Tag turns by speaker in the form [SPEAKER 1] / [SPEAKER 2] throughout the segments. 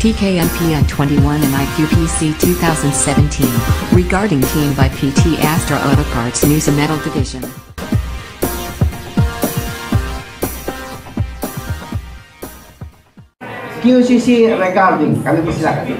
[SPEAKER 1] TKMPN 21 and IQPC 2017, regarding team by PT Astra Autoparts News and Metal Division.
[SPEAKER 2] QCC recording, kami persilakan.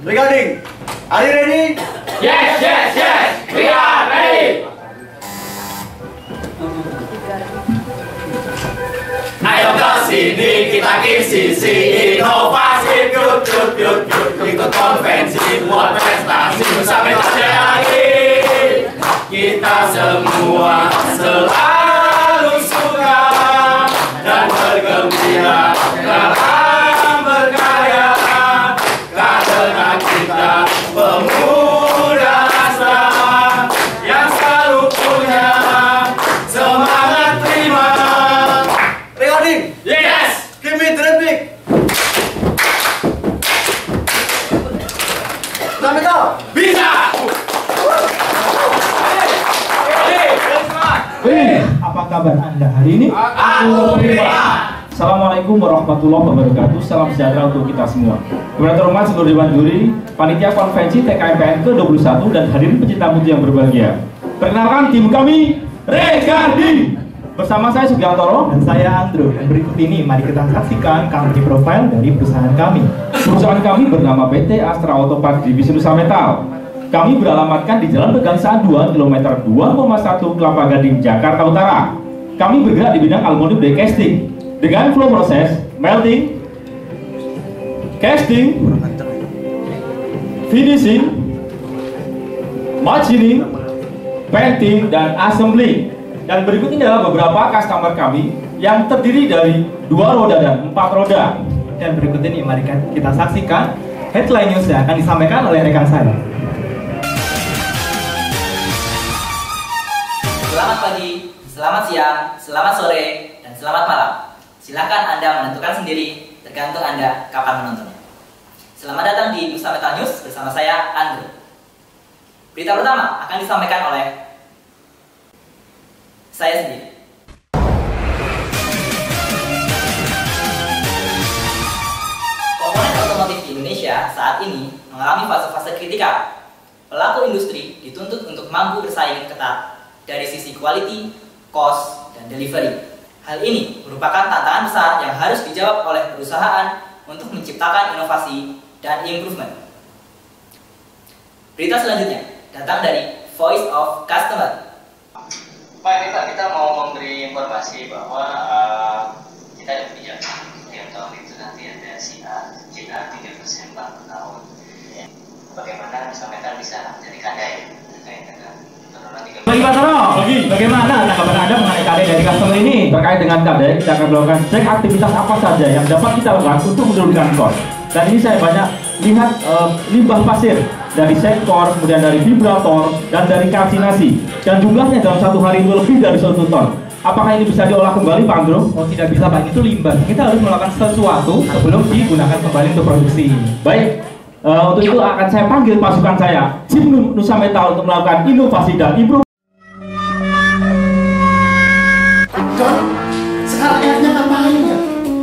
[SPEAKER 3] Recording, are you ready?
[SPEAKER 4] Yes, yes, yes, we are ready. Ayo ke sini kita sisi inovasi, yuk ikut konvensi buat prestasi sampai terjadi. Kita semua selalu suka dan bergembira dalam berkarya karena kita pemuda Astra yang selalu punya semangat prima.
[SPEAKER 3] Recording,
[SPEAKER 4] Yes!
[SPEAKER 3] give me drum beat. Sampai tahu?
[SPEAKER 4] Bisa!
[SPEAKER 5] Apa kabar Anda hari ini?
[SPEAKER 4] Aku prima!
[SPEAKER 5] Assalamualaikum warahmatullahi wabarakatuh. Salam sejahtera untuk kita semua. Kepada terhormat seluruh dewan juri, panitia konvensi TKMPN ke-21 dan hadirin pecinta musik yang berbahagia. Perkenalkan tim kami, Regardi. Bersama saya Sugiantoro
[SPEAKER 6] Dan saya Andrew. Dan berikut ini mari kita saksikan company profile dari perusahaan kami.
[SPEAKER 5] Perusahaan kami bernama PT Astra Autoparts Divisi Nusa Metal. Kami beralamatkan di Jalan Pegangsaan 2 km 2,1 Kelapa Gading, Jakarta Utara. Kami bergerak di bidang aluminium die casting dengan flow proses melting, casting, finishing, machining, painting, dan assembly. Dan berikut ini adalah beberapa customer kami yang terdiri dari 2 roda dan 4 roda.
[SPEAKER 6] Dan berikut ini mari kita saksikan headline news yang akan disampaikan oleh rekan saya.
[SPEAKER 7] Selamat pagi, selamat siang, selamat sore, dan selamat malam. Silakan Anda menentukan sendiri, tergantung Anda kapan menontonnya. Selamat datang di Nusa Metal News bersama saya, Andrew. Berita pertama akan disampaikan oleh saya sendiri. Komponen otomotif di Indonesia saat ini mengalami fase-fase kritikal. Pelaku industri dituntut untuk mampu bersaing ketat dari sisi quality, cost, dan delivery. Hal ini merupakan tantangan besar yang harus dijawab oleh perusahaan untuk menciptakan inovasi dan improvement. Berita selanjutnya datang dari Voice of Customer.
[SPEAKER 8] Pak, ini Pak, kita mau memberi informasi bahwa kita ada kebijakan yang tahun itu nanti ada CA 3% per tahun. Bagaimana disampaikan bisa jadi kadai terkait dengan penurunan 3%.
[SPEAKER 5] Bagi Pak Toro, bagaimana tanggapan Anda mengenai kadai dari customer ini? Terkait dengan kadai, kita akan melakukan cek aktivitas apa saja yang dapat kita lakukan untuk menurunkan cost. Dan ini saya banyak lihat limbah pasir dari sektor, kemudian dari vibrator, dan dari kalsinasi. Dan jumlahnya dalam satu hari itu lebih dari 1 ton. Apakah ini bisa diolah kembali, Pak Andro?
[SPEAKER 6] Oh, tidak bisa Pak, itu limbah. Kita harus melakukan sesuatu sebelum digunakan kembali untuk produksi.
[SPEAKER 5] Baik, untuk itu akan saya panggil pasukan saya, tim Nusa Metal, untuk melakukan inovasi dan improvement.
[SPEAKER 9] Don, sekarang airnya ngapain ya?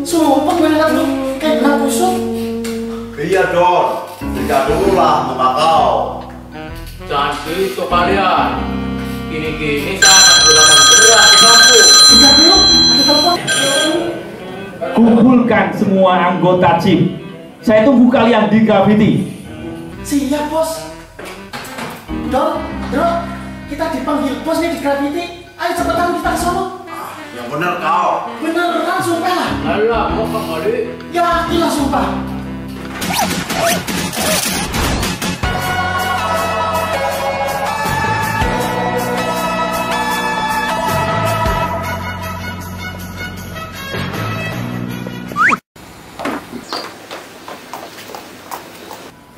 [SPEAKER 9] Sumpah gue lihat lu kayak kena busuk.
[SPEAKER 3] Iya Don, tidak dulu lah sama kau.
[SPEAKER 4] Jangan gitu kalian. Gini-gini saya akan gunakan beras di kampung.
[SPEAKER 9] Tidak dulu, ada telepon.
[SPEAKER 5] Kumpulkan semua anggota CIP. Saya tunggu kalian di Gravity.
[SPEAKER 9] Siap bos. Don, Bro, kita dipanggil bos nih di Gravity. Ayo cepetan kita ke sono.
[SPEAKER 3] Yang benar kau.
[SPEAKER 9] Beneran sumpah lah.
[SPEAKER 4] Alah, kok kali?
[SPEAKER 9] Yakin lah sumpah.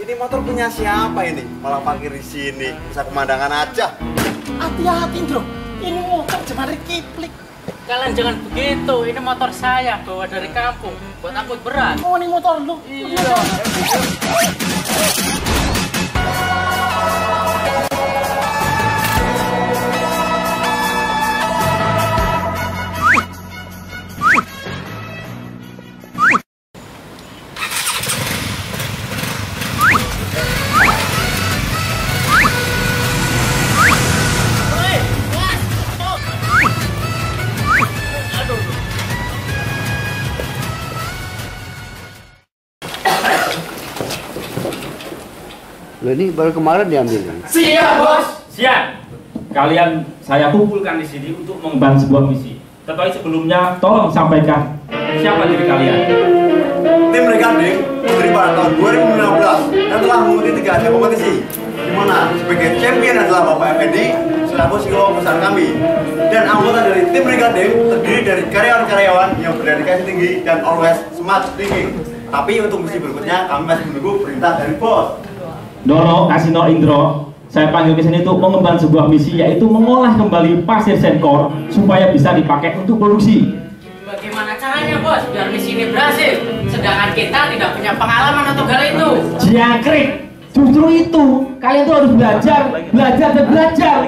[SPEAKER 3] Ini motor punya siapa ini? Malah parkir di sini. Bisa pemandangan aja.
[SPEAKER 9] Hati-hati bro, Ini motor Jemari Kiplik.
[SPEAKER 4] Kalian jangan begitu, ini motor saya bawa dari kampung buat angkut berat.
[SPEAKER 9] Oh, ini motor lu.
[SPEAKER 4] Iya.
[SPEAKER 2] Loh, ini baru kemarin diambil.
[SPEAKER 5] Siap, Bos. Siap. Kalian saya kumpulkan di sini untuk mengemban sebuah misi. Tetapi sebelumnya tolong sampaikan siapa diri kalian.
[SPEAKER 3] Tim Regarding dari pada tahun 2016 dan telah mengikuti 3 ajang kompetisi, di mana sebagai champion adalah Bapak Effendi selaku CEO besar kami. Dan anggota dari tim Regarding terdiri dari karyawan-karyawan yang berdedikasi tinggi dan always smart thinking. Tapi untuk misi berikutnya kami masih menunggu perintah dari bos.
[SPEAKER 5] Dono, Kasino, Indro, saya panggil ke sini untuk mengemban sebuah misi, yaitu mengolah kembali pasir Senkor supaya bisa dipakai untuk produksi.
[SPEAKER 4] Bagaimana caranya, Bos, biar misi ini berhasil? Sedangkan kita tidak punya pengalaman untuk hal itu.
[SPEAKER 5] Jangkrik, justru itu kalian tuh harus belajar dan belajar.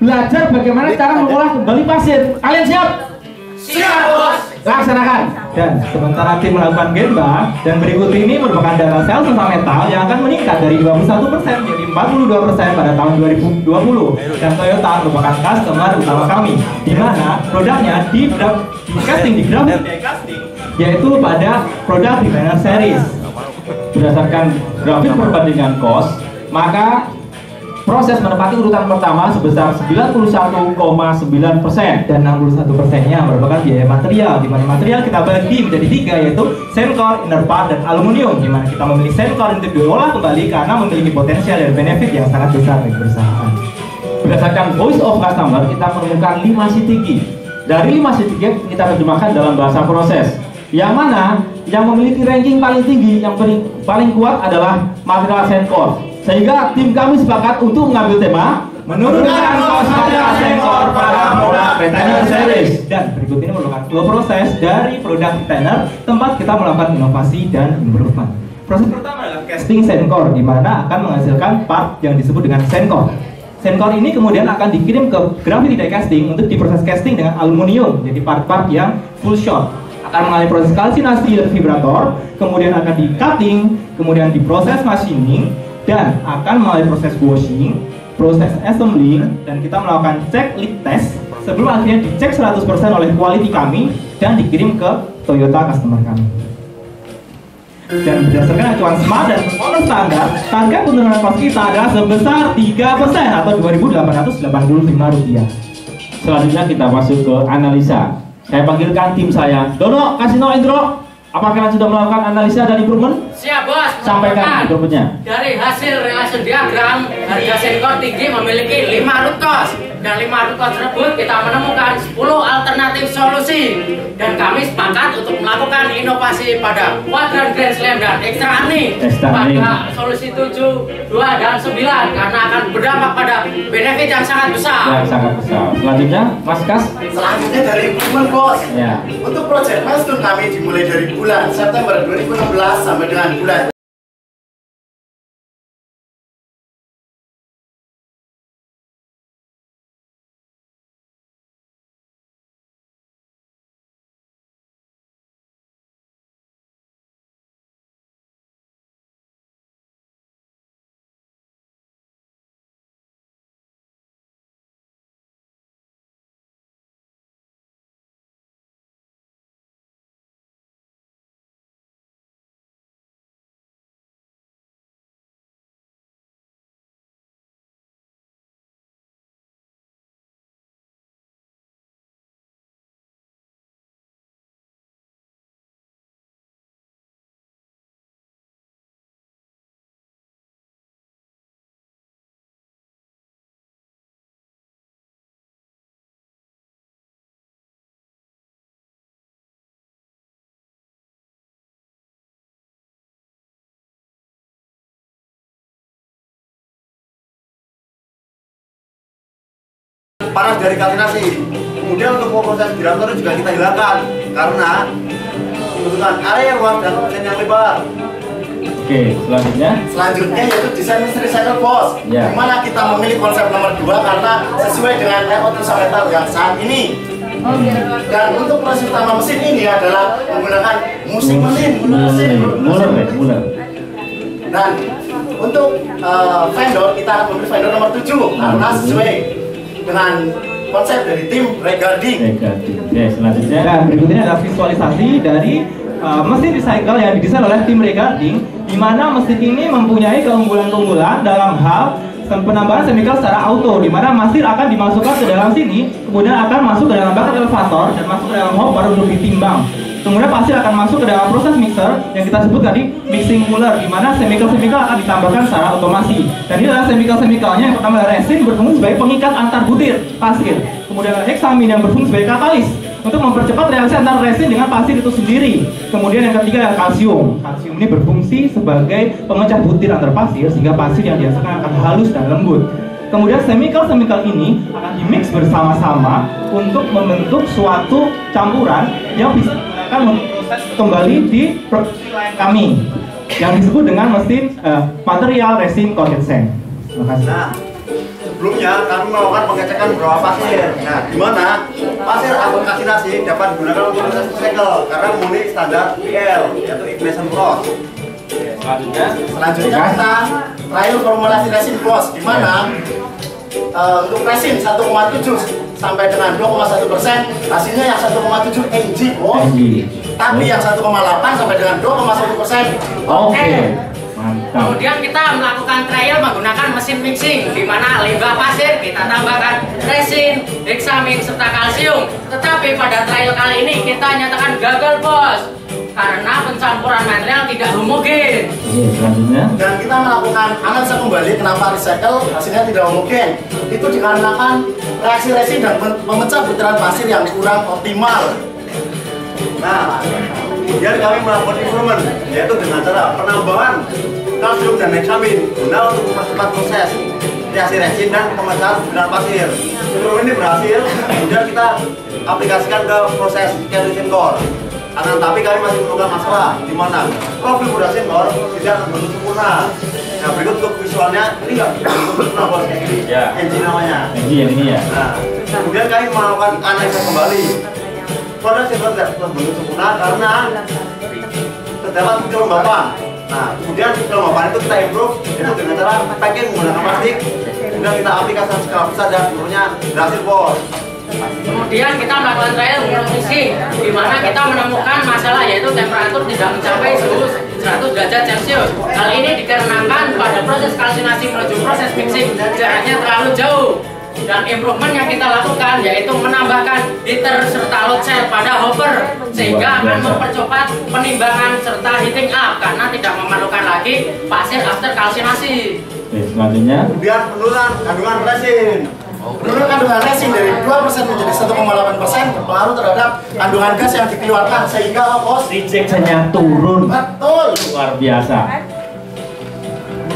[SPEAKER 5] Belajar bagaimana cara mengolah kembali pasir. Kalian siap?
[SPEAKER 4] Siap, Bos.
[SPEAKER 5] Laksanakan.
[SPEAKER 6] Dan sementara tim melakukan gemba, dan berikut ini merupakan data sel serta metal yang akan meningkat dari 21% menjadi 42% pada tahun 2020. Dan Toyota merupakan customer utama kami, di mana produknya di casting di grafik casting, yaitu pada produk Defender Series.
[SPEAKER 5] Berdasarkan grafik perbandingan cost, maka proses menempati urutan pertama sebesar 91,9%
[SPEAKER 6] dan 61%-nya merupakan biaya material, di mana material kita bagi menjadi 3, yaitu Senkor, inner part, dan aluminium, di mana kita memilih Senkor untuk diolah kembali karena memiliki potensial dan benefit yang sangat besar bagi perusahaan.
[SPEAKER 5] Berdasarkan voice of customer, kita menemukan 5 CTG. Dari 5 CTG kita terjemahkan dalam bahasa proses, yang mana yang memiliki ranking paling tinggi, yang paling kuat adalah material Senkor. Sehingga tim kami sepakat untuk mengambil tema menurunkan kos material Senkor pada produk Retainer Series.
[SPEAKER 6] Dan berikut ini merupakan flow proses dari produk Retainer, tempat kita melakukan inovasi dan improvement. Proses pertama adalah casting Senkor, di mana akan menghasilkan part yang disebut dengan Senkor. Senkor ini kemudian akan dikirim ke gravity die casting untuk diproses casting dengan aluminium, jadi part-part yang full shot. Akan mengalami proses kalsinasi dan vibrator, kemudian akan di cutting, kemudian diproses machining, dan akan melalui proses washing, proses assembling, dan kita melakukan cek leak test sebelum akhirnya dicek 100% oleh quality kami dan dikirim ke Toyota customer kami. Dan berdasarkan acuan SMART dan performance standar, target penurunan cost kita adalah sebesar 3% atau Rp2.885.
[SPEAKER 5] Selanjutnya kita masuk ke analisa. Saya panggilkan tim saya. Dono, Kasino, Indro, apakah kalian sudah melakukan analisa dan improvement?
[SPEAKER 4] Siap, Bos.
[SPEAKER 5] Sampaikan improvementnya.
[SPEAKER 4] Dari hasil relation diagram, harga Senkor tinggi memiliki 5 root cause. Dan 5 root cause tersebut kita menemukan 10 alternatif solusi. Dan kami sepakat untuk melakukan inovasi pada kuadran Grand Slam dan Extra Earning pada solusi 7, 2, dan 9 karena akan berdampak pada benefit yang sangat besar.
[SPEAKER 5] Yang sangat besar. Selanjutnya, Mas Kas.
[SPEAKER 9] Selanjutnya dari improvement, Bos.
[SPEAKER 5] Ya.
[SPEAKER 9] Untuk proyek milestone kami dimulai dari bulan September 2016 sampai dengan bulan
[SPEAKER 3] panas dari kalsinasi. Kemudian untuk proses girator juga kita hilangkan karena membutuhkan area ruang dan mesin yang lebar.
[SPEAKER 5] Oke,
[SPEAKER 9] Selanjutnya yaitu desain mesin recycle bos.
[SPEAKER 5] Ya.
[SPEAKER 9] Dimana kita memilih konsep nomor 2 karena sesuai dengan layout metal yang saat ini. Dan untuk proses utama mesin ini adalah menggunakan
[SPEAKER 5] Muller.
[SPEAKER 9] Dan untuk vendor kita akan memilih vendor nomor 7 karena sesuai dengan konsep dari tim regarding.
[SPEAKER 5] Oke, selanjutnya.
[SPEAKER 6] Dan berikutnya adalah visualisasi dari mesin recycle yang didesain oleh tim regarding, di mana mesin ini mempunyai keunggulan-keunggulan dalam hal penambahan chemical secara auto, di mana mesin akan dimasukkan ke dalam sini, kemudian akan masuk ke dalam bucket elevator dan masuk ke dalam hopper untuk ditimbang. Kemudian pasir akan masuk ke dalam proses mixer yang kita sebut tadi mixing Muller, di mana chemical-chemical akan ditambahkan secara otomasi. Dan ini adalah chemical-chemicalnya yang pertama adalah resin berfungsi sebagai pengikat antar butir pasir. Kemudian ada heksamin yang berfungsi sebagai katalis untuk mempercepat reaksi antara resin dengan pasir itu sendiri. Kemudian yang ketiga adalah kalsium. Kalsium ini berfungsi sebagai pemecah butir antar pasir sehingga pasir yang dihasilkan akan halus dan lembut. Kemudian chemical ini akan dimix bersama-sama untuk membentuk suatu campuran yang bisa digunakan untuk proses kembali di produksi lain kami yang disebut dengan mesin material resin coated sand. Terima kasih.
[SPEAKER 3] Nah, sebelumnya kami melakukan pengecekan beberapa pasir. Nah, di mana pasir abon kalsinasi dapat digunakan untuk proses recycle karena memenuhi standar IL yaitu ignition cross.
[SPEAKER 9] Selanjutnya kita trial formulasi resin bos, di mana untuk resin 1,7 sampai dengan 2,1%, hasilnya yang 1,7 mg bos. Tapi yang 1,8 sampai dengan 2,1%.
[SPEAKER 5] Oke. Mantap.
[SPEAKER 4] Kemudian kita melakukan trial menggunakan mesin mixing, di mana limbah pasir kita tambahkan resin, heksamin serta kalsium. Tetapi pada trial kali ini kita nyatakan gagal bos, karena pencampuran material tidak homogen.
[SPEAKER 5] Selanjutnya.
[SPEAKER 9] Dan kita melakukan analisa kembali kenapa recycle hasilnya tidak homogen. Itu dikarenakan reaksi resin dan memecah butiran pasir yang kurang optimal.
[SPEAKER 3] Nah, kemudian kami melakukan improvement yaitu dengan cara penambahan kalsium dan heksamin guna untuk mempercepat proses reaksi resin dan pemecahan butiran pasir. Improvement ini berhasil, kemudian kita aplikasikan ke proses resin core. Tapi kami masih menemukan masalah di mana profil resin core tidak terbentuk sempurna. Nah, berikut untuk visualnya ini nggak terbentuk sempurna bos, kayak gini.
[SPEAKER 5] Ya.
[SPEAKER 3] Engine namanya.
[SPEAKER 5] Yang ini ya.
[SPEAKER 3] Nah, kemudian kami melakukan analisa kembali. Proses yang tidak terbentuk sempurna karena terdapat kelembapan. Nah, kemudian kelembapan itu kita improve itu dengan cara packing menggunakan plastik. Kemudian kita aplikasikan skala besar dan seluruhnya berhasil bos.
[SPEAKER 4] Kemudian kita melakukan trial mixing, di mana kita menemukan masalah yaitu temperatur tidak mencapai suhu 100 derajat Celcius. Hal ini dikarenakan pada proses kalsinasi menuju proses mixing jaraknya terlalu jauh. Dan improvement yang kita lakukan yaitu menambahkan heater serta load cell pada hopper sehingga akan mempercepat penimbangan serta heating up karena tidak memerlukan lagi pasir after kalsinasi.
[SPEAKER 5] Oke, selanjutnya.
[SPEAKER 3] Kemudian penurunan kandungan resin.
[SPEAKER 9] Penurunan kandungan resin dari 2% menjadi 1,8% berpengaruh terhadap kandungan gas yang dikeluarkan sehingga bos
[SPEAKER 5] Rejection-nya turun.
[SPEAKER 9] betul.
[SPEAKER 5] Luar biasa.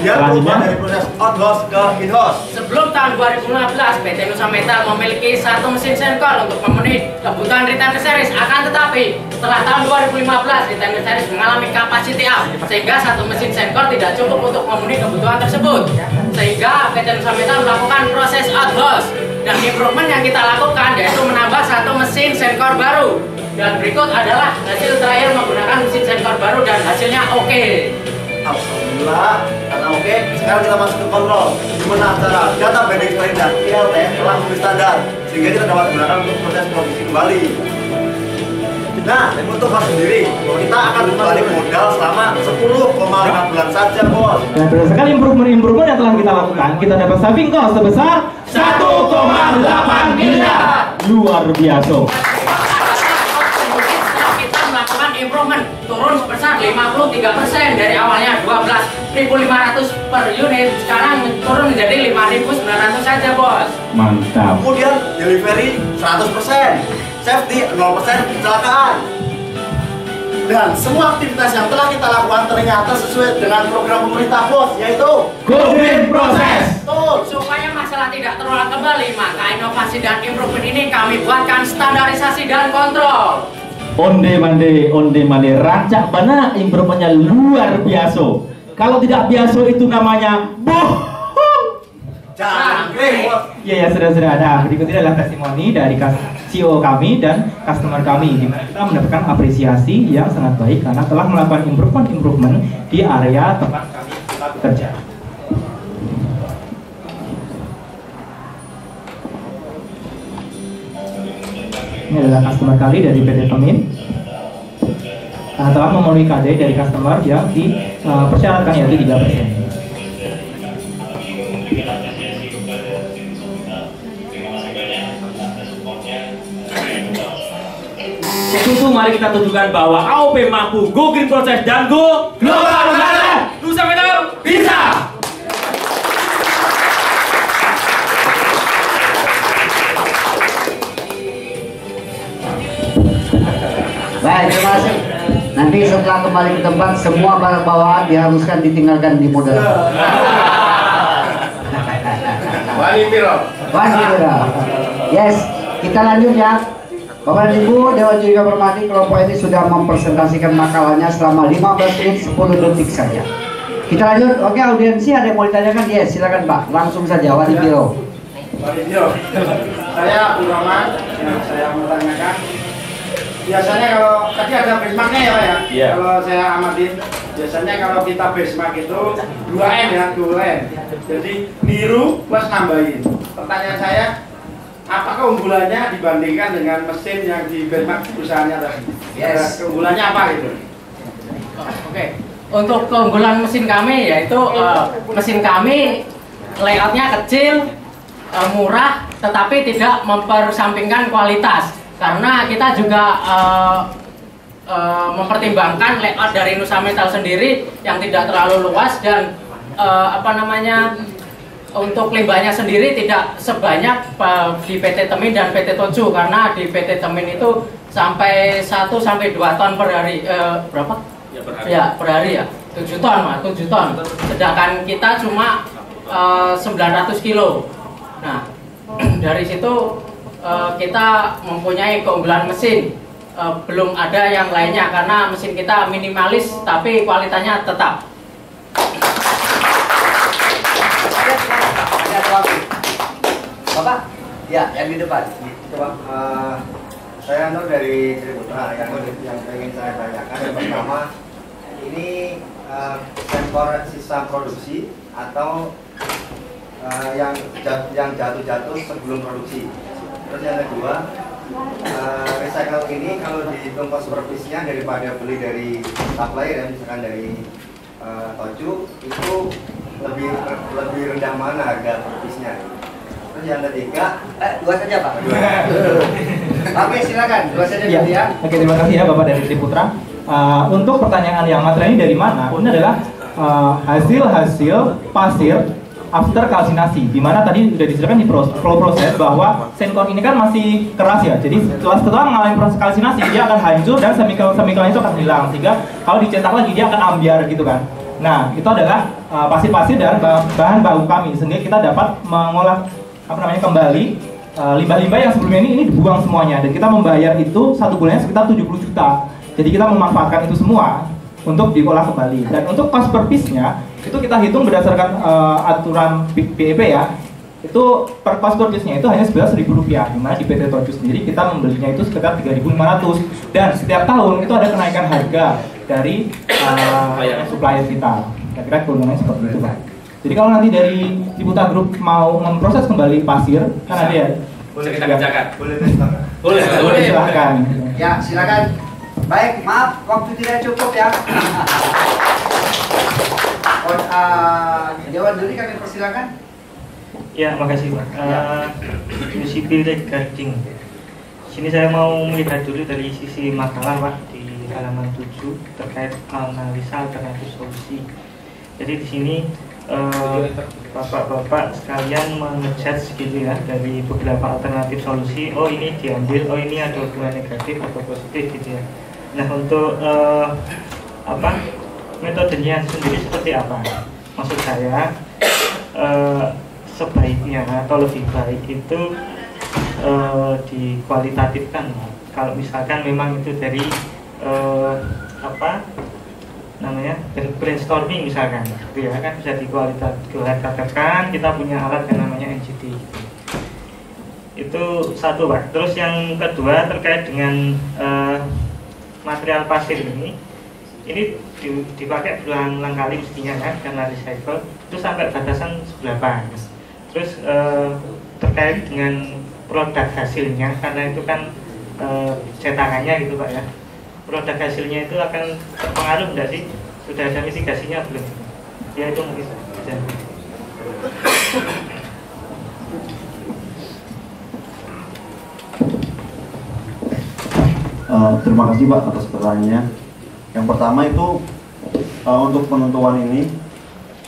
[SPEAKER 3] Kemudian berubah dari proses out-house ke in-house.
[SPEAKER 4] Sebelum tahun 2015, PT Nusa Metal memiliki satu mesin Senkor untuk memenuhi kebutuhan retainer series. Akan tetapi, setelah tahun 2015, retainer series mengalami capacity up, sehingga satu mesin Senkor tidak cukup untuk memenuhi kebutuhan tersebut. Sehingga PT Nusa Metal melakukan proses out-house. Dan improvement yang kita lakukan yaitu menambah satu mesin Senkor baru. Dan berikut adalah hasil trial menggunakan mesin Senkor baru dan hasilnya oke.
[SPEAKER 3] Alhamdulillah, karena oke, sekarang kita masuk ke kontrol. Gimana cara data binding strength dan ILT telah memenuhi standar sehingga kita dapat menggunakan untuk proses produksi kembali. Nah, untuk mas sendiri, kita akan balik modal selama 10,5 bulan saja, bos.
[SPEAKER 6] Dan berdasarkan improvement yang telah kita lakukan, kita dapat saving cost sebesar 1,8 miliar.
[SPEAKER 5] Luar biasa.
[SPEAKER 4] Improvement turun sebesar 53% dari awalnya 12.500 per unit, sekarang turun menjadi 5.900 saja bos.
[SPEAKER 5] Mantap.
[SPEAKER 3] Kemudian delivery 100%, safety 0% kecelakaan.
[SPEAKER 9] Dan semua aktivitas yang telah kita lakukan ternyata sesuai dengan program pemerintah bos, yaitu
[SPEAKER 6] Go Green Process.
[SPEAKER 9] betul.
[SPEAKER 4] Supaya masalah apabila tidak terulang kembali, maka inovasi dan improvement ini kami buatkan standarisasi dan kontrol.
[SPEAKER 5] Onde mande, rancak bana improvementnya luar biasa. Kalau tidak biasa itu namanya bohong.
[SPEAKER 3] Jangkrik.
[SPEAKER 6] Iya ya, sudah ada. Berikut ini adalah testimoni dari CEO kami dan customer kami, di mana kita mendapatkan apresiasi yang sangat baik karena telah melakukan improvement di area tempat kami bekerja. Ini adalah customer kali dari PT Temin. Telah memenuhi KD dari customer yang dipersyaratkan yaitu 3%.
[SPEAKER 5] Tentu mari kita tunjukkan bahwa AOP mampu go green proses dan go global. Nusa Metal bisa.
[SPEAKER 2] Baik, terima kasih. Nanti setelah kembali ke tempat, semua barang bawaan diharuskan ditinggalkan di modal.
[SPEAKER 9] Wali Piro.
[SPEAKER 2] Yes, kita lanjut ya. Bapak dan Ibu, Dewan Juri Hormati, kelompok ini sudah mempresentasikan makalahnya selama 15 menit 10 detik saja. Kita lanjut. Oke, audiensi ada yang mau ditanyakan? Yes, silakan Pak. Langsung saja, Wali Piro.
[SPEAKER 9] Wali Piro. Saya Abdul Rahman, yang saya mau tanyakan. Biasanya kalau tadi ada benchmarknya ya Pak ya?
[SPEAKER 5] Iya.
[SPEAKER 9] Kalau saya amatin, biasanya kalau kita benchmark itu 2N ya, 2N. Jadi niru plus nambahin. Pertanyaan saya, apa keunggulannya dibandingkan dengan mesin yang di benchmark perusahaannya tadi?
[SPEAKER 2] Yes.
[SPEAKER 9] Keunggulannya apa gitu?
[SPEAKER 4] Oke. Untuk keunggulan mesin kami yaitu mesin kami layoutnya kecil, murah, tetapi tidak mempersampingkan kualitas. Karena kita juga mempertimbangkan layout dari Nusa Metal sendiri yang tidak terlalu luas dan untuk limbahnya sendiri tidak sebanyak di PT Temin dan PT Toju, karena di PT Temin itu sampai 1 sampai 2 ton per hari. Berapa?
[SPEAKER 5] Ya, per hari.
[SPEAKER 4] Ya, per hari ya. 7 ton, Mas, 7 ton. Sedangkan kita cuma 900 kilo. Nah, dari situ kita mempunyai keunggulan mesin. Belum ada yang lainnya karena mesin kita minimalis tapi kualitasnya tetap.
[SPEAKER 2] Bapak? Ya, yang di depan.
[SPEAKER 3] Coba, saya Nur dari Triputra. Yang pengen saya tanyakan yang pertama, ini sensor sisa produksi atau yang jatuh-jatuh sebelum produksi. Terus yang kedua, recycle ini kalau dihitung cost per piece-nya daripada beli dari supplier, ya, misalkan dari Toju, itu lebih rendah mana harga per piece-nya. Terus yang ketiga,
[SPEAKER 2] Dua saja Pak. Oke, silakan. Dua saja
[SPEAKER 6] Ya.
[SPEAKER 2] ya.
[SPEAKER 6] Oke, terima kasih ya Bapak dari Triputra. Untuk pertanyaan yang materi dari mana? Ini adalah hasil pasir after kalsinasi, di mana tadi sudah dijelaskan di flow proses bahwa senkor ini kan masih keras ya. Jadi setelah mengalami proses kalsinasi dia akan hancur dan semikelnya itu akan hilang, sehingga kalau dicetak lagi dia akan ambiar gitu kan. Nah, itu adalah pasir-pasir dan bahan baku kami, sehingga kita dapat mengolah kembali limbah-limbah yang sebelumnya ini dibuang semuanya, dan kita membayar itu satu bulannya sekitar 70 juta. Jadi kita memanfaatkan itu semua untuk diolah kembali. Dan untuk cost per piece-nya itu kita hitung berdasarkan aturan BEP ya. Itu per cost per piece-nya itu hanya Rp11.000, dimana di PT Toju sendiri kita membelinya itu sekitar 3.500. Dan setiap tahun itu ada kenaikan harga dari supplier kita. Kira-kira keuntungannya seperti itu Pak. Jadi kalau nanti dari Ciputa Group mau memproses kembali pasir, kan ada ya?
[SPEAKER 3] boleh
[SPEAKER 5] Kita kerjakan.
[SPEAKER 3] Boleh.
[SPEAKER 6] Silahkan.
[SPEAKER 2] Ya, silakan. Baik, maaf, waktu tidak cukup ya. Dewan Juri kami persilakan.
[SPEAKER 10] Ya, makasih Pak. Sipil regarding. Sini saya mau melihat dulu dari sisi makalah Pak di halaman 7 terkait analisa alternatif solusi. Jadi di sini bapak-bapak sekalian mengejudge gitu ya dari beberapa alternatif solusi. Oh ini diambil, oh ini ada hubungan negatif atau positif gitu ya. Nah untuk metodenya sendiri seperti apa? Maksud saya sebaiknya atau lebih baik itu dikualitatifkan. Kalau misalkan memang itu dari brainstorming misalkan, gitu ya kan, bisa dikualitatifkan. Kita punya alat yang namanya NGT. Itu satu, Pak. Terus yang kedua terkait dengan material pasir ini dipakai berulang kali mestinya kan, karena recycle itu sampai batasan seberapa. Terus terkait dengan produk hasilnya, karena itu kan cetakannya gitu Pak ya, produk hasilnya itu akan terpengaruh enggak sih? Sudah ada mitigasinya belum? Ya itu mungkin saja.
[SPEAKER 3] Terima kasih Pak atas pertanyaannya. Yang pertama itu untuk penentuan ini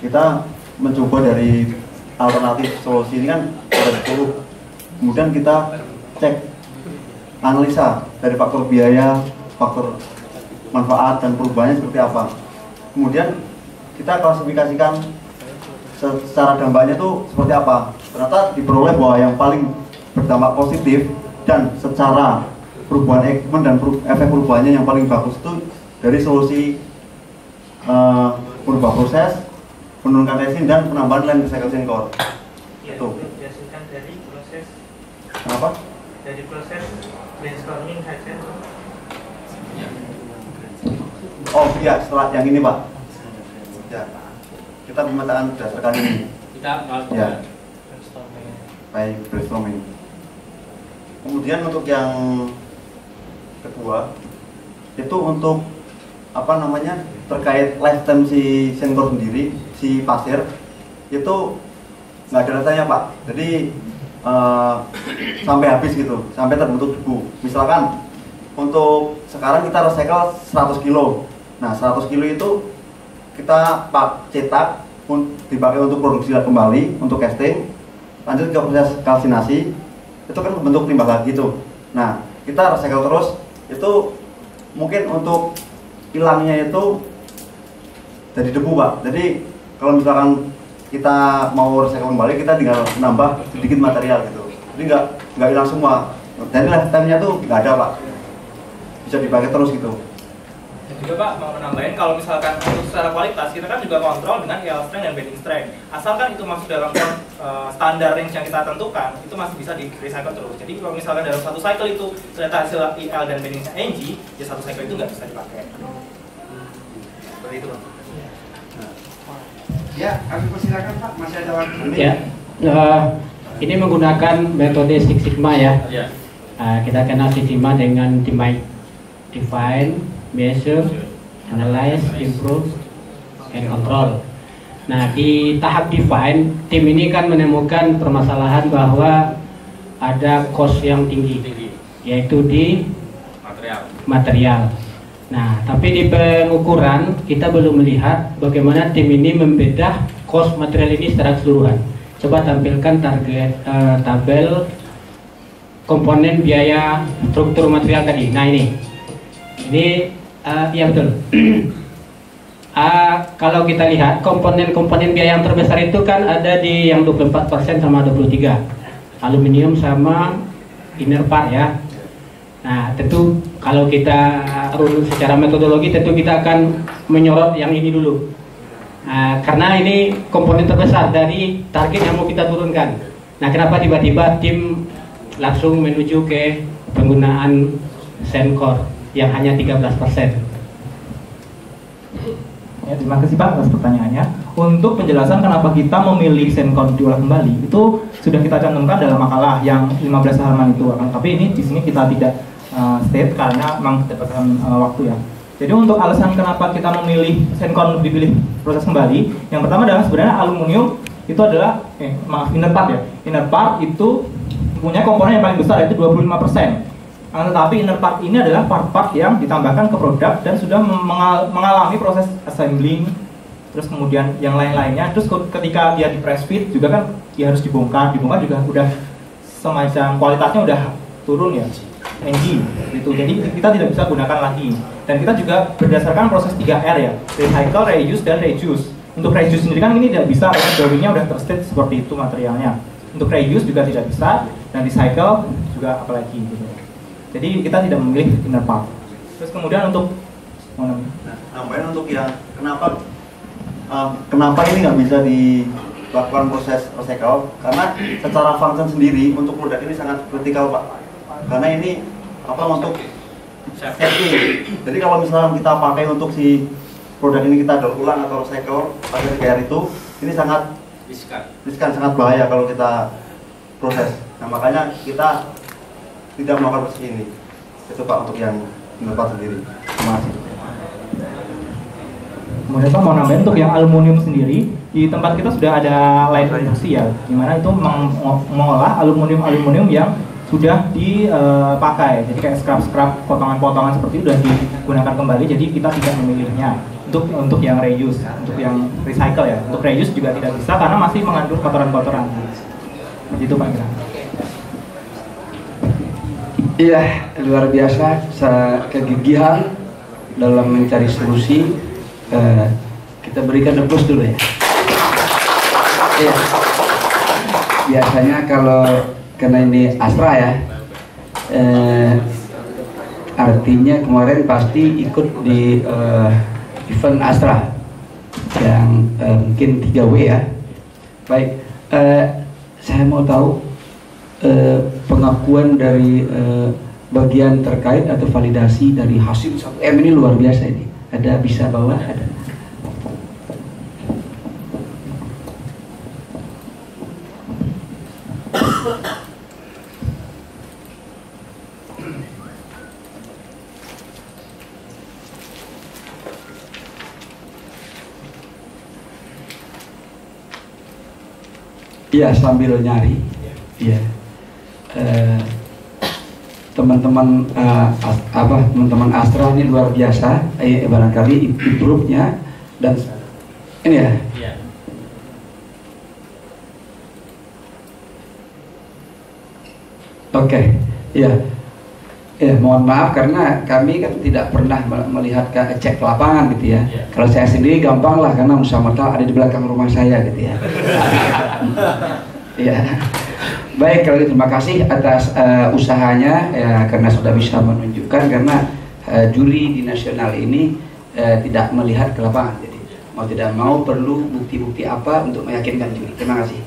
[SPEAKER 3] kita mencoba dari alternatif solusi ini kan ada 10. Kemudian kita cek analisa dari faktor biaya, faktor manfaat dan perubahannya seperti apa. Kemudian kita klasifikasikan secara dampaknya itu seperti apa. Ternyata diperoleh bahwa yang paling berdampak positif dan secara perubahan ekipmen dan efek perubahannya yang paling bagus itu dari solusi merubah proses, menurunkan resin dan penambahan land recycle Sencor. Itu.
[SPEAKER 10] Dari proses.
[SPEAKER 3] Kenapa?
[SPEAKER 10] Dari proses brainstorming saja.
[SPEAKER 3] Oh iya, setelah yang ini Pak. Ya, kita pemetaan berdasarkan ini.
[SPEAKER 4] Kita
[SPEAKER 3] ya. Baik, brainstorming. Kemudian untuk yang kedua itu untuk terkait lifetime si Sencor sendiri, si pasir itu nggak ada rasanya Pak. Jadi sampai habis gitu, sampai terbentuk debu. Misalkan untuk sekarang kita recycle 100 kilo. Nah 100 kilo itu kita cetak dipakai untuk produksi kembali, untuk casting, lanjut ke proses kalsinasi, itu kan bentuk limbah lagi tuh. Nah kita recycle terus, itu mungkin untuk hilangnya itu dari debu Pak. Jadi kalau misalkan kita mau recycle kembali, kita tinggal nambah sedikit material gitu. Jadi nggak hilang semua. Jadi lifetime-nya tuh nggak ada Pak. Bisa dipakai terus gitu.
[SPEAKER 6] Dan juga Pak mau menambahin, kalau misalkan untuk secara kualitas kita kan juga kontrol dengan IL strength dan bending strength. Asalkan itu masuk dalam standar range yang kita tentukan, itu masih bisa di recycle terus. Jadi kalau misalkan dalam satu cycle itu ternyata hasil IL dan bendingnya NG, ya satu cycle itu nggak bisa dipakai. Seperti itu Pak.
[SPEAKER 2] Ya, kami persilakan Pak, masih ada waktu.
[SPEAKER 11] Ya, ini menggunakan metode Six Sigma ya. Kita kenal Six Sigma dengan define, measure, analyze, improve, and control. Nah, di tahap define, tim ini kan menemukan permasalahan bahwa ada cost yang tinggi, yaitu di material. Nah, tapi di pengukuran kita belum melihat bagaimana tim ini membedah cost material ini secara keseluruhan. Coba tampilkan tabel komponen biaya struktur material tadi. Nah ini iya betul. Kalau kita lihat komponen biaya yang terbesar itu kan ada di yang 24% sama 23, aluminium sama inner part ya. Nah tentu kalau kita runut secara metodologi tentu kita akan menyorot yang ini dulu, karena ini komponen terbesar dari target yang mau kita turunkan. Nah kenapa tiba-tiba tim langsung menuju ke penggunaan Sencor yang hanya 13%?
[SPEAKER 6] Ya, terima kasih Pak atas pertanyaannya. Untuk penjelasan kenapa kita memilih Sencor diolah kembali itu sudah kita cantumkan dalam makalah yang 15 halaman itu, tapi ini di sini kita tidak state karena memang keterbatasan waktu ya. Jadi untuk alasan kenapa kita memilih Sencor dipilih proses kembali, yang pertama adalah sebenarnya aluminium itu adalah inner part ya. Inner part itu punya komponen yang paling besar yaitu 25%. Tetapi inner part ini adalah part-part yang ditambahkan ke produk dan sudah mengalami proses assembling, terus kemudian yang lain-lainnya. Terus ketika dia di press fit juga kan dia harus dibongkar juga udah semacam kualitasnya udah turun ya, NG gitu. Jadi kita tidak bisa gunakan lagi. Dan kita juga berdasarkan proses 3R ya, recycle, reuse, dan reduce. Untuk reuse sendiri kan ini tidak bisa, karena drawingnya udah terstate seperti itu materialnya. Untuk reuse juga tidak bisa, dan recycle juga apalagi gitu. Jadi kita tidak memilih inner part. Terus kemudian untuk
[SPEAKER 3] nambahin untuk yang kenapa ini nggak bisa dilakukan proses recycle, karena secara function sendiri untuk produk ini sangat kritikal Pak, karena ini untuk safety. Jadi kalau misalnya kita pakai untuk si produk ini kita daur ulang atau recycle pakai CGR itu, ini sangat riskan, sangat bahaya kalau kita proses. Nah makanya kita tidak melakukan proses ini. Itu Pak untuk yang mendapat sendiri. Terima kasih.
[SPEAKER 6] Kemudian Pak mau nambahin untuk yang aluminium sendiri, di tempat kita sudah ada line produksi ya, dimana itu mengolah aluminium yang sudah dipakai, jadi kayak scrap potongan-potongan seperti itu sudah digunakan kembali, jadi kita tidak memilihnya untuk yang reuse, untuk yang recycle ya. Untuk reuse juga tidak bisa karena masih mengandung kotoran-kotoran. Begitu Pak Kira.
[SPEAKER 2] Iya, luar biasa kegigihan dalam mencari solusi. Kita berikan applause dulu ya. Iya. Biasanya karena ini Astra ya, artinya kemarin pasti ikut di event Astra yang mungkin 3W ya. Baik, saya mau tahu pengakuan dari bagian terkait atau validasi dari hasil 1M ini luar biasa ini. Ada bisa bawa? Ada. Iya, sambil nyari. Iya. Teman-teman teman-teman Astra ini luar biasa. Barangkali improve-nya dan ini ya. Iya. Oke. Iya. Ya, mohon maaf karena kami kan tidak pernah melihat cek lapangan gitu ya. Kalau saya sendiri gampang lah karena Musamata ada di belakang rumah saya gitu ya. Ya. Baik, kalau terima kasih atas usahanya ya, karena sudah bisa menunjukkan karena juri di nasional ini tidak melihat ke lapangan. Jadi mau tidak mau perlu bukti-bukti apa untuk meyakinkan juri. Terima kasih.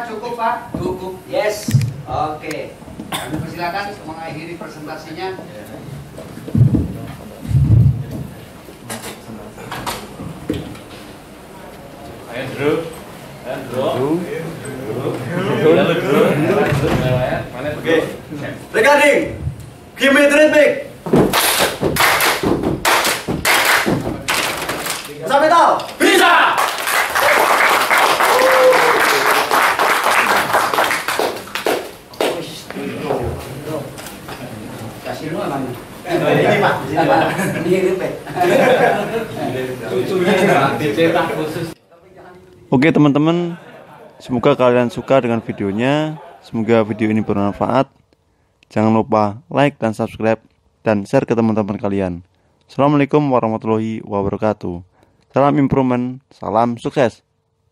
[SPEAKER 2] Cukup Pak? Cukup. Yes. Oke. Kami persilakan mengakhiri presentasinya.
[SPEAKER 3] Andrew. Oke. Recording. Give me the rhythm. Sampai tahu. Bisa. Ini Pak, ini Pak. Oke teman-teman, semoga kalian suka dengan videonya. Semoga video ini bermanfaat. Jangan lupa like dan subscribe dan share ke teman-teman kalian. Assalamualaikum warahmatullahi wabarakatuh. Salam improvement, salam sukses.